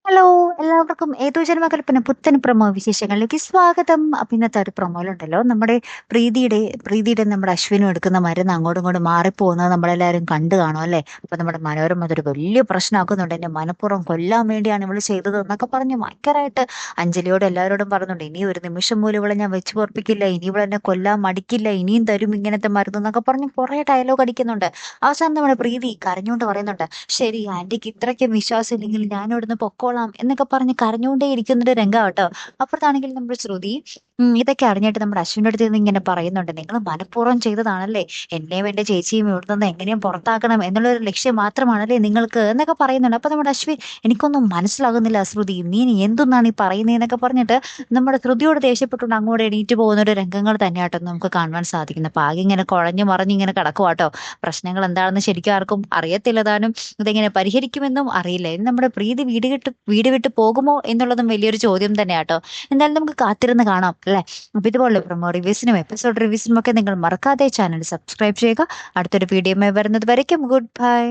Hello! എല്ലാവർക്കും ഏതോ ജന്മകൽപ്പന പുത്തൻ പ്രൊമോ വിശേഷങ്ങളിലേക്ക് സ്വാഗതം. അപ്പൊ ഇന്നത്തെ ഒരു പ്രൊമോയിലുണ്ടല്ലോ നമ്മുടെ പ്രീതിയുടെ നമ്മുടെ അശ്വിനും എടുക്കുന്ന മരുന്ന് അങ്ങോട്ടും ഇങ്ങോട്ടും മാറിപ്പോകുന്നത് നമ്മളെല്ലാവരും കണ്ടു കാണും അല്ലേ? അപ്പൊ നമ്മുടെ മനോരമ അതൊരു വലിയ പ്രശ്നമാക്കുന്നുണ്ട്. എന്നെ മനഃപൂർവ്വം കൊല്ലാൻ വേണ്ടിയാണ് ഇവള് ചെയ്തത് എന്നൊക്കെ പറഞ്ഞ് ഭയങ്കരമായിട്ട് അഞ്ജലിയോട് എല്ലാവരോടും പറയുന്നുണ്ട്. ഇനി ഒരു നിമിഷം പോലും ഇവളെ ഞാൻ വെച്ച് പൊറപ്പിക്കില്ല, ഇനി ഇവളെന്നെ കൊല്ലാൻ മടിക്കില്ല, ഇനിയും തരും ഇങ്ങനത്തെ മരുന്ന് എന്നൊക്കെ പറഞ്ഞ് കുറെ ഡയലോഗ് അടിക്കുന്നുണ്ട്. അവസാനം നമ്മുടെ പ്രീതി കരഞ്ഞുകൊണ്ട് പറയുന്നുണ്ട്, ശരി ആന്റിക്ക് ഇത്രയ്ക്കും വിശ്വാസം ഇല്ലെങ്കിൽ ഞാൻ ഇവിടുന്ന് പൊക്കോളാം എന്നൊക്കെ പറഞ്ഞ് കരഞ്ഞുകൊണ്ടേ ഇരിക്കുന്നൊരു രംഗം കേട്ടോ. അപ്പുറത്താണെങ്കിൽ നമ്മുടെ ശ്രുതി ഇതൊക്കെ അറിഞ്ഞിട്ട് നമ്മുടെ അശ്വിൻ്റെ അടുത്ത് നിന്ന് ഇങ്ങനെ പറയുന്നുണ്ട്, നിങ്ങൾ മനഃപൂർവ്വം ചെയ്തതാണല്ലേ, എന്നെയും എന്റെ ചേച്ചിയും ഇവിടെ നിന്ന് എങ്ങനെയും പുറത്താക്കണം എന്നുള്ളൊരു ലക്ഷ്യം മാത്രമാണല്ലേ നിങ്ങൾക്ക് എന്നൊക്കെ പറയുന്നുണ്ട്. അപ്പൊ നമ്മുടെ അശ്വിൻ, എനിക്കൊന്നും മനസ്സിലാകുന്നില്ല ശ്രുതി, നീ എന്തൊന്നാണ് ഈ പറയുന്നതെന്നൊക്കെ പറഞ്ഞിട്ട് നമ്മുടെ ശ്രുതിയോട് ദേഷ്യപ്പെട്ടുകൊണ്ട് അങ്ങോട്ട് എണീറ്റ് പോകുന്ന ഒരു രംഗങ്ങൾ തന്നെയാട്ടോ നമുക്ക് കാണുവാൻ സാധിക്കുന്നത്. അപ്പൊ ആകെ ഇങ്ങനെ കുഴഞ്ഞു മറിഞ്ഞ് ഇങ്ങനെ കിടക്കുവാട്ടോ. പ്രശ്നങ്ങൾ എന്താണെന്ന് ശരിക്കും ആർക്കും അറിയത്തില്ല താനും, ഇതെങ്ങനെ പരിഹരിക്കുമെന്നും അറിയില്ല. ഇനി നമ്മുടെ പ്രീതി വീട് വിട്ട് പോകുമോ എന്നുള്ളതും വലിയൊരു ചോദ്യം തന്നെയാട്ടോ. എന്തായാലും നമുക്ക് കാത്തിരുന്ന് കാണാം അല്ലെ. അപ്പൊ ഇതുപോലെ പ്രൊമോ റിവ്യൂസിനും എപ്പിസോഡ് റിവ്യൂസിനും ഒക്കെ നിങ്ങൾ മറക്കാതെ ചാനൽ സബ്സ്ക്രൈബ് ചെയ്യുക. അടുത്തൊരു വീഡിയോ വരുന്നത് വരയ്ക്കും ഗുഡ് ബൈ.